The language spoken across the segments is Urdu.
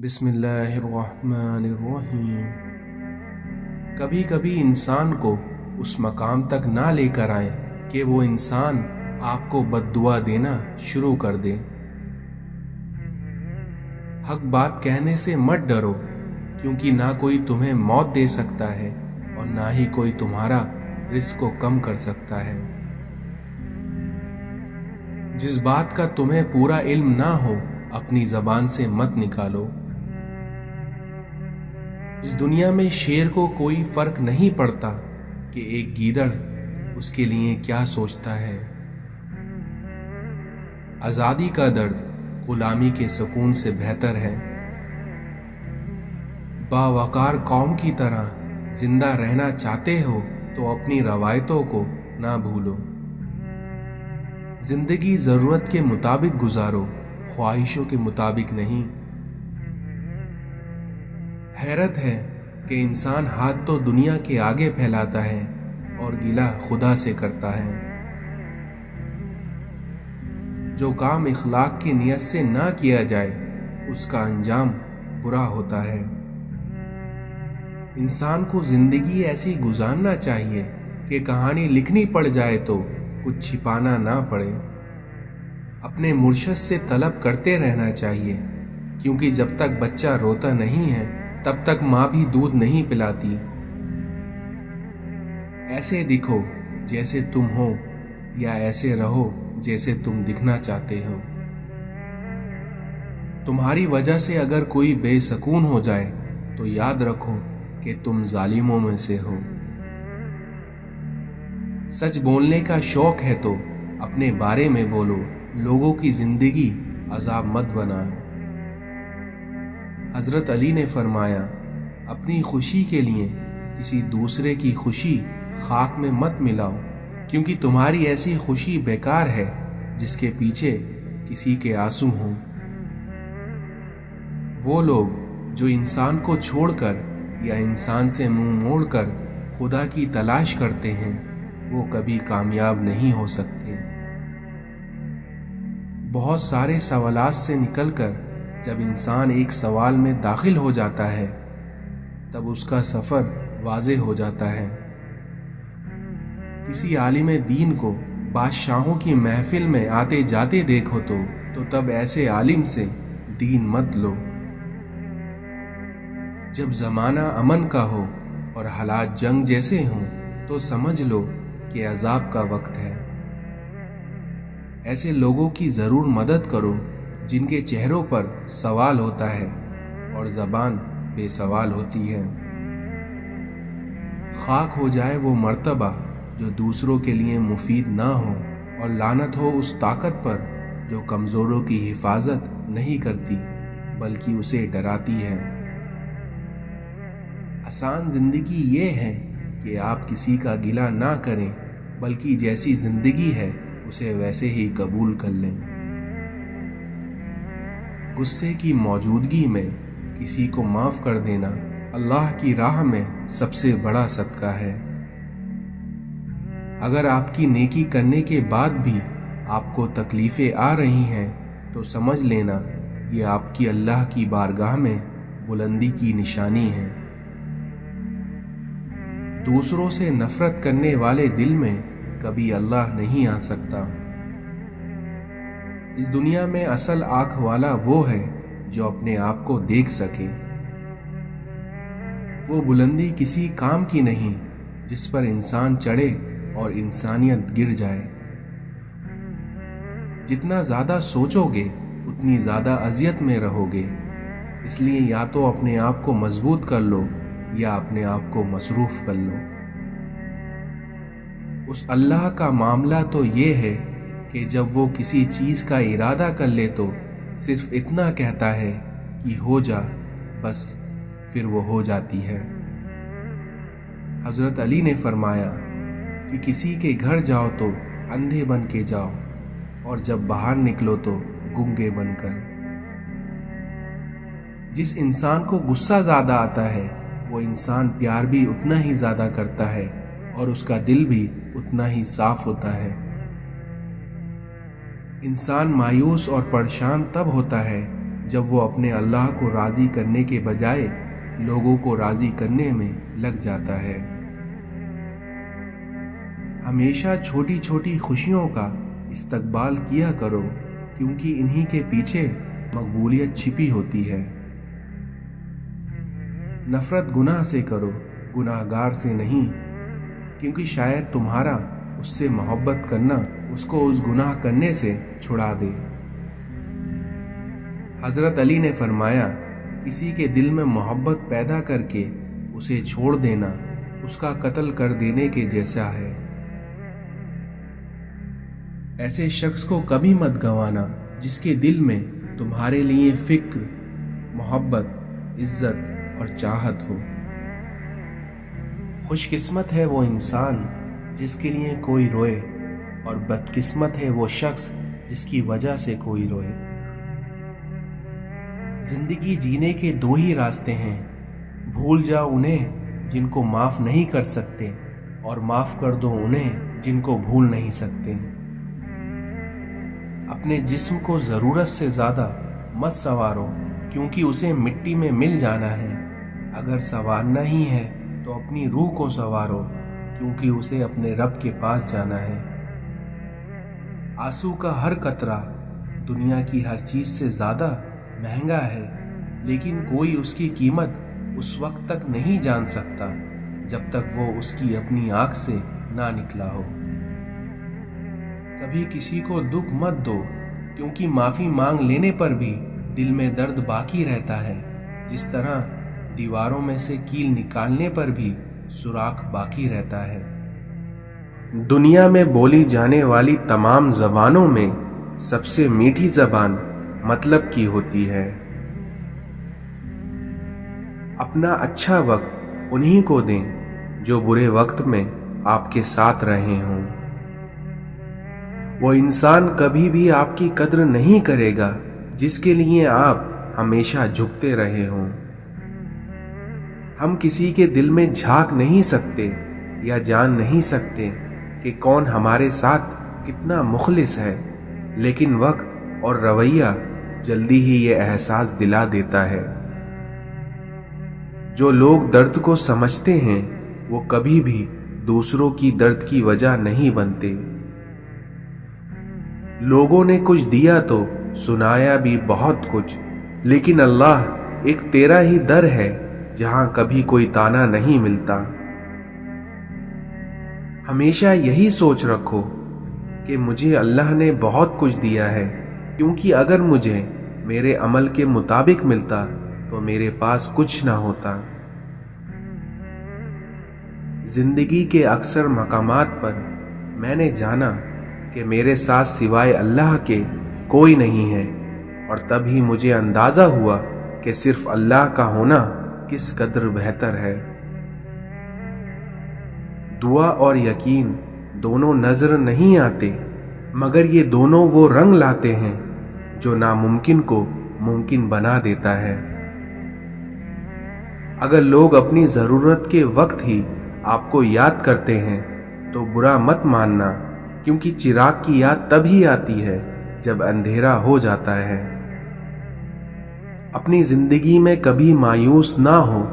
بسم اللہ الرحمن الرحیم۔ کبھی کبھی انسان کو اس مقام تک نہ لے کر آئیں کہ وہ انسان آپ کو بد دعا دینا شروع کر دے۔ حق بات کہنے سے مت ڈرو، کیونکہ نہ کوئی تمہیں موت دے سکتا ہے اور نہ ہی کوئی تمہارا رزق کو کم کر سکتا ہے۔ جس بات کا تمہیں پورا علم نہ ہو اپنی زبان سے مت نکالو۔ اس دنیا میں شیر کو کوئی فرق نہیں پڑتا کہ ایک گیدڑ اس کے لیے کیا سوچتا ہے۔ آزادی کا درد غلامی کے سکون سے بہتر ہے۔ باوقار قوم کی طرح زندہ رہنا چاہتے ہو تو اپنی روایتوں کو نہ بھولو۔ زندگی ضرورت کے مطابق گزارو، خواہشوں کے مطابق نہیں۔ حیرت ہے کہ انسان ہاتھ تو دنیا کے آگے پھیلاتا ہے اور گلہ خدا سے کرتا ہے۔ جو کام اخلاق کی نیت سے نہ کیا جائے اس کا انجام برا ہوتا ہے۔ انسان کو زندگی ایسی گزارنا چاہیے کہ کہانی لکھنی پڑ جائے تو کچھ چھپانا نہ پڑے۔ اپنے مرشد سے طلب کرتے رہنا چاہیے، کیونکہ جب تک بچہ روتا نہیں ہے تب تک ماں بھی دودھ نہیں پلاتی۔ ایسے دکھو جیسے تم ہو یا ایسے رہو جیسے تم دکھنا چاہتے ہو۔ تمہاری وجہ سے اگر کوئی بے سکون ہو جائے تو یاد رکھو کہ تم ظالموں میں سے ہو۔ سچ بولنے کا شوق ہے تو اپنے بارے میں بولو، لوگوں کی زندگی عذاب مت بنا۔ حضرت علی نے فرمایا، اپنی خوشی کے لیے کسی دوسرے کی خوشی خاک میں مت ملاؤ، کیونکہ تمہاری ایسی خوشی بیکار ہے جس کے پیچھے کسی کے آنسو ہوں۔ وہ لوگ جو انسان کو چھوڑ کر یا انسان سے منہ موڑ کر خدا کی تلاش کرتے ہیں وہ کبھی کامیاب نہیں ہو سکتے۔ بہت سارے سوالات سے نکل کر جب انسان ایک سوال میں داخل ہو جاتا ہے تب اس کا سفر واضح ہو جاتا ہے۔ کسی عالم دین کو بادشاہوں کی محفل میں آتے جاتے دیکھو تو تب ایسے عالم سے دین مت لو۔ جب زمانہ امن کا ہو اور حالات جنگ جیسے ہوں تو سمجھ لو کہ عذاب کا وقت ہے۔ ایسے لوگوں کی ضرور مدد کرو جن کے چہروں پر سوال ہوتا ہے اور زبان بے سوال ہوتی ہے۔ خاک ہو جائے وہ مرتبہ جو دوسروں کے لیے مفید نہ ہو، اور لعنت ہو اس طاقت پر جو کمزوروں کی حفاظت نہیں کرتی بلکہ اسے ڈراتی ہے۔ آسان زندگی یہ ہے کہ آپ کسی کا گلہ نہ کریں بلکہ جیسی زندگی ہے اسے ویسے ہی قبول کر لیں۔ غصے کی موجودگی میں کسی کو معاف کر دینا اللہ کی راہ میں سب سے بڑا صدقہ ہے۔ اگر آپ کی نیکی کرنے کے بعد بھی آپ کو تکلیفیں آ رہی ہیں تو سمجھ لینا یہ آپ کی اللہ کی بارگاہ میں بلندی کی نشانی ہے۔ دوسروں سے نفرت کرنے والے دل میں کبھی اللہ نہیں آ سکتا۔ اس دنیا میں اصل آنکھ والا وہ ہے جو اپنے آپ کو دیکھ سکے۔ وہ بلندی کسی کام کی نہیں جس پر انسان چڑھے اور انسانیت گر جائے۔ جتنا زیادہ سوچو گے اتنی زیادہ اذیت میں رہو گے، اس لیے یا تو اپنے آپ کو مضبوط کر لو یا اپنے آپ کو مصروف کر لو۔ اس اللہ کا معاملہ تو یہ ہے کہ جب وہ کسی چیز کا ارادہ کر لے تو صرف اتنا کہتا ہے کہ ہو جا، بس پھر وہ ہو جاتی ہے۔ حضرت علی نے فرمایا کہ کسی کے گھر جاؤ تو اندھے بن کے جاؤ اور جب باہر نکلو تو گنگے بن کر۔ جس انسان کو غصہ زیادہ آتا ہے وہ انسان پیار بھی اتنا ہی زیادہ کرتا ہے اور اس کا دل بھی اتنا ہی صاف ہوتا ہے۔ انسان مایوس اور پریشان تب ہوتا ہے جب وہ اپنے اللہ کو راضی کرنے کے بجائے لوگوں کو راضی کرنے میں لگ جاتا ہے۔ ہمیشہ چھوٹی چھوٹی خوشیوں کا استقبال کیا کرو، کیونکہ انہی کے پیچھے مقبولیت چھپی ہوتی ہے۔ نفرت گناہ سے کرو، گناہ گار سے نہیں، کیونکہ شاید تمہارا اس سے محبت کرنا اس کو اس گناہ کرنے سے چھڑا دے۔ حضرت علی نے فرمایا، کسی کے دل میں محبت پیدا کر کے اسے چھوڑ دینا اس کا قتل کر دینے کے جیسا ہے۔ ایسے شخص کو کبھی مت گنوانا جس کے دل میں تمہارے لیے فکر، محبت، عزت اور چاہت ہو۔ خوش قسمت ہے وہ انسان جس کے لیے کوئی روئے، اور بدقسمت ہے وہ شخص جس کی وجہ سے کوئی روئے۔ زندگی جینے کے دو ہی راستے ہیں، بھول جاؤ انہیں جن کو معاف نہیں کر سکتے، اور معاف کر دو انہیں جن کو بھول نہیں سکتے۔ اپنے جسم کو ضرورت سے زیادہ مت سنوارو، کیونکہ اسے مٹی میں مل جانا ہے۔ اگر سنوارنا ہی ہے تو اپنی روح کو سنوارو، کیونکہ اسے اپنے رب کے پاس جانا ہے۔ آنسو کا ہر قطرہ دنیا کی ہر چیز سے زیادہ مہنگا ہے، لیکن کوئی اس کی قیمت اس وقت تک نہیں جان سکتا جب تک وہ اس کی اپنی آنکھ سے نہ نکلا ہو۔ کبھی کسی کو دکھ مت دو، کیونکہ معافی مانگ لینے پر بھی دل میں درد باقی رہتا ہے، جس طرح دیواروں میں سے کیل نکالنے پر بھی سوراخ باقی رہتا ہے۔ دنیا میں بولی جانے والی تمام زبانوں میں سب سے میٹھی زبان مطلب کی ہوتی ہے۔ اپنا اچھا وقت انہی کو دیں جو برے وقت میں آپ کے ساتھ رہے ہوں۔ وہ انسان کبھی بھی آپ کی قدر نہیں کرے گا جس کے لیے آپ ہمیشہ جھکتے رہے ہوں۔ ہم کسی کے دل میں جھانک نہیں سکتے یا جان نہیں سکتے کہ کون ہمارے ساتھ کتنا مخلص ہے، لیکن وقت اور رویہ جلدی ہی یہ احساس دلا دیتا ہے۔ جو لوگ درد کو سمجھتے ہیں وہ کبھی بھی دوسروں کی درد کی وجہ نہیں بنتے۔ لوگوں نے کچھ دیا تو سنایا بھی بہت کچھ، لیکن اللہ ایک تیرا ہی در ہے جہاں کبھی کوئی تانا نہیں ملتا۔ ہمیشہ یہی سوچ رکھو کہ مجھے اللہ نے بہت کچھ دیا ہے، کیونکہ اگر مجھے میرے عمل کے مطابق ملتا تو میرے پاس کچھ نہ ہوتا۔ زندگی کے اکثر مقامات پر میں نے جانا کہ میرے ساتھ سوائے اللہ کے کوئی نہیں ہے، اور تب ہی مجھے اندازہ ہوا کہ صرف اللہ کا ہونا کس قدر بہتر ہے۔ دعا اور یقین دونوں نظر نہیں آتے، مگر یہ دونوں وہ رنگ لاتے ہیں جو ناممکن کو ممکن بنا دیتا ہے۔ اگر لوگ اپنی ضرورت کے وقت ہی آپ کو یاد کرتے ہیں تو برا مت ماننا، کیونکہ چراغ کی یاد تب ہی آتی ہے جب اندھیرا ہو جاتا ہے۔ اپنی زندگی میں کبھی مایوس نہ ہو،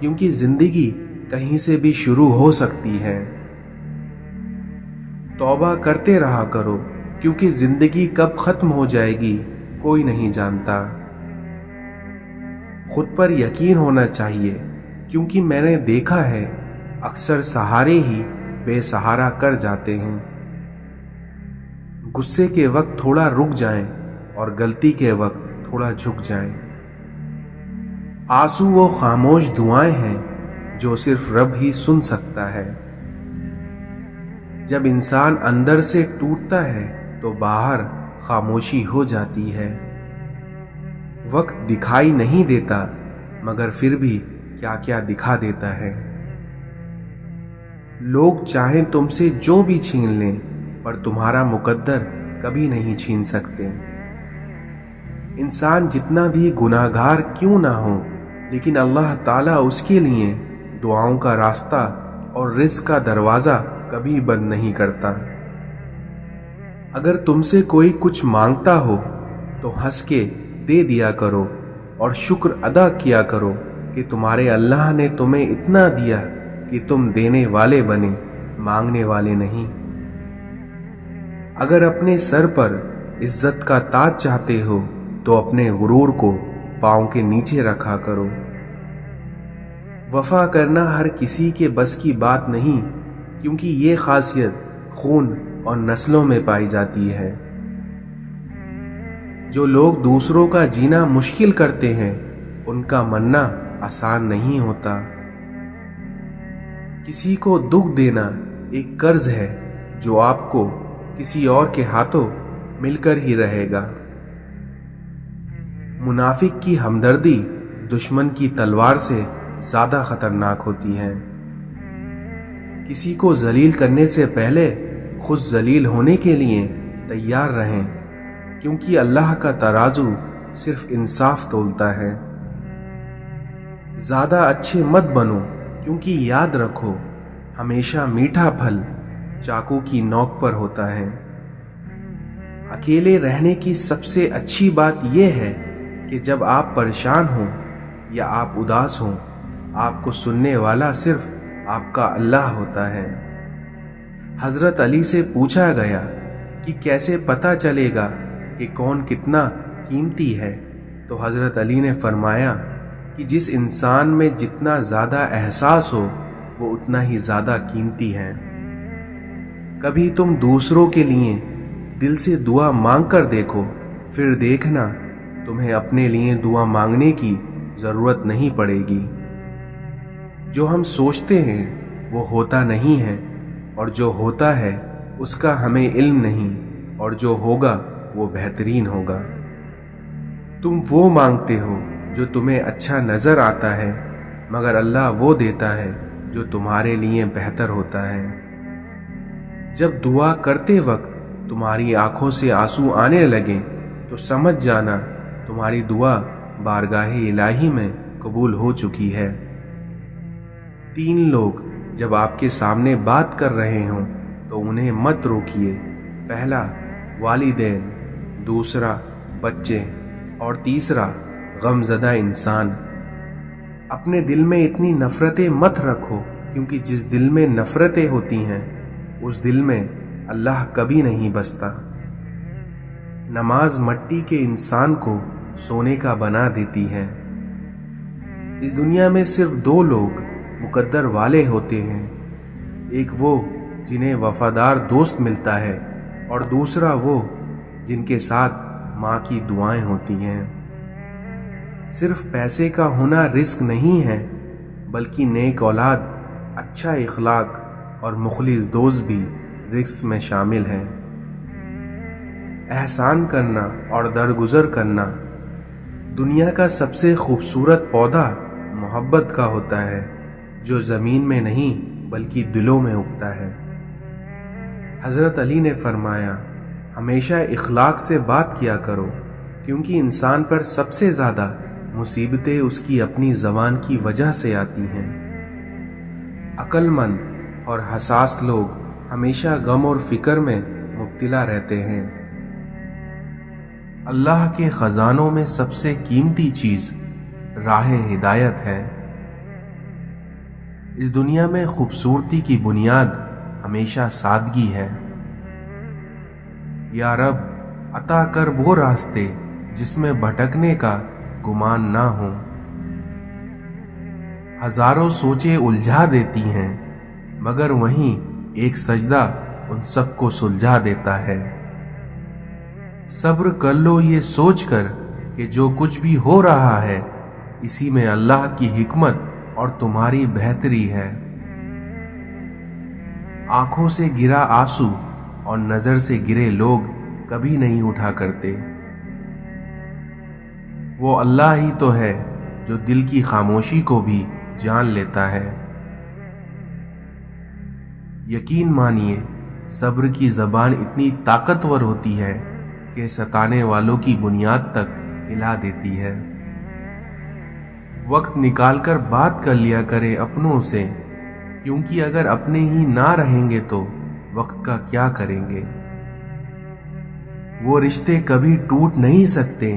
کیونکہ زندگی کہیں سے بھی شروع ہو سکتی ہے۔ توبہ کرتے رہا کرو، کیونکہ زندگی کب ختم ہو جائے گی کوئی نہیں جانتا۔ خود پر یقین ہونا چاہیے، کیونکہ میں نے دیکھا ہے اکثر سہارے ہی بے سہارا کر جاتے ہیں۔ غصے کے وقت تھوڑا رک جائیں اور غلطی کے وقت تھوڑا جھک جائیں۔ آنسو وہ خاموش دعائیں ہیں جو صرف رب ہی سن سکتا ہے۔ جب انسان اندر سے ٹوٹتا ہے تو باہر خاموشی ہو جاتی ہے۔ وقت دکھائی نہیں دیتا، مگر پھر بھی کیا کیا دکھا دیتا ہے۔ لوگ چاہیں تم سے جو بھی چھین لیں، پر تمہارا مقدر کبھی نہیں چھین سکتے۔ انسان جتنا بھی گناہگار کیوں نہ ہو، لیکن اللہ تعالیٰ اس کے لیے دعاؤں کا راستہ اور رزق کا دروازہ کبھی بند نہیں کرتا۔ اگر تم سے کوئی کچھ مانگتا ہو تو ہنس کے دے دیا کرو اور شکر ادا کیا کرو کہ تمہارے اللہ نے تمہیں اتنا دیا کہ تم دینے والے بنے، مانگنے والے نہیں۔ اگر اپنے سر پر عزت کا تاج چاہتے ہو تو اپنے غرور کو پاؤں کے نیچے رکھا کرو۔ وفا کرنا ہر کسی کے بس کی بات نہیں، کیونکہ یہ خاصیت خون اور نسلوں میں پائی جاتی ہے۔ جو لوگ دوسروں کا جینا مشکل کرتے ہیں ان کا مرنا آسان نہیں ہوتا۔ کسی کو دکھ دینا ایک قرض ہے جو آپ کو کسی اور کے ہاتھوں مل کر ہی رہے گا۔ منافق کی ہمدردی دشمن کی تلوار سے زیادہ خطرناک ہوتی ہے۔ کسی کو ذلیل کرنے سے پہلے خود ذلیل ہونے کے لیے تیار رہیں، کیونکہ اللہ کا ترازو صرف انصاف تولتا ہے۔ زیادہ اچھے مت بنو، کیونکہ یاد رکھو ہمیشہ میٹھا پھل چاقو کی نوک پر ہوتا ہے۔ اکیلے رہنے کی سب سے اچھی بات یہ ہے کہ جب آپ پریشان ہوں یا آپ اداس ہوں، آپ کو سننے والا صرف آپ کا اللہ ہوتا ہے۔ حضرت علی سے پوچھا گیا کہ کیسے پتہ چلے گا کہ کون کتنا قیمتی ہے، تو حضرت علی نے فرمایا کہ جس انسان میں جتنا زیادہ احساس ہو وہ اتنا ہی زیادہ قیمتی ہے۔ کبھی تم دوسروں کے لیے دل سے دعا مانگ کر دیکھو، پھر دیکھنا تمہیں اپنے لیے دعا مانگنے کی ضرورت نہیں پڑے گی۔ جو ہم سوچتے ہیں وہ ہوتا نہیں ہے، اور جو ہوتا ہے اس کا ہمیں علم نہیں، اور جو ہوگا وہ بہترین ہوگا۔ تم وہ مانگتے ہو جو تمہیں اچھا نظر آتا ہے، مگر اللہ وہ دیتا ہے جو تمہارے لیے بہتر ہوتا ہے۔ جب دعا کرتے وقت تمہاری آنکھوں سے آنسو آنے لگیں تو سمجھ جانا تمہاری دعا بارگاہ الہی میں قبول ہو چکی ہے۔ 3 لوگ جب آپ کے سامنے بات کر رہے ہوں تو انہیں مت روکیے۔ پہلا والدین، دوسرا بچے، اور تیسرا غمزدہ انسان۔ اپنے دل میں اتنی نفرتیں مت رکھو، کیونکہ جس دل میں نفرتیں ہوتی ہیں اس دل میں اللہ کبھی نہیں بستا۔ نماز مٹی کے انسان کو سونے کا بنا دیتی ہے۔ اس دنیا میں صرف 2 لوگ مقدر والے ہوتے ہیں، ایک وہ جنہیں وفادار دوست ملتا ہے، اور دوسرا وہ جن کے ساتھ ماں کی دعائیں ہوتی ہیں۔ صرف پیسے کا ہونا رزق نہیں ہے، بلکہ نیک اولاد، اچھا اخلاق اور مخلص دوست بھی رزق میں شامل ہیں۔ احسان کرنا اور درگزر کرنا۔ دنیا کا سب سے خوبصورت پودا محبت کا ہوتا ہے، جو زمین میں نہیں بلکہ دلوں میں اگتا ہے۔ حضرت علی نے فرمایا، ہمیشہ اخلاق سے بات کیا کرو، کیونکہ انسان پر سب سے زیادہ مصیبتیں اس کی اپنی زبان کی وجہ سے آتی ہیں۔ عقل مند اور حساس لوگ ہمیشہ غم اور فکر میں مبتلا رہتے ہیں۔ اللہ کے خزانوں میں سب سے قیمتی چیز راہ ہدایت ہے۔ اس دنیا میں خوبصورتی کی بنیاد ہمیشہ سادگی ہے۔ یا رب عطا کر وہ راستے جس میں بھٹکنے کا گمان نہ ہو۔ ہزاروں سوچیں الجھا دیتی ہیں، مگر وہیں ایک سجدہ ان سب کو سلجھا دیتا ہے۔ صبر کر لو یہ سوچ کر کہ جو کچھ بھی ہو رہا ہے اسی میں اللہ کی حکمت اور تمہاری بہتری ہے۔ آنکھوں سے گرا آنسو اور نظر سے گرے لوگ کبھی نہیں اٹھا کرتے۔ وہ اللہ ہی تو ہے جو دل کی خاموشی کو بھی جان لیتا ہے۔ یقین مانیے صبر کی زبان اتنی طاقتور ہوتی ہے کہ ستانے والوں کی بنیاد تک ہلا دیتی ہے۔ وقت نکال کر بات کر لیا کریں اپنوں سے، کیونکہ اگر اپنے ہی نہ رہیں گے تو وقت کا کیا کریں گے۔ وہ رشتے کبھی ٹوٹ نہیں سکتے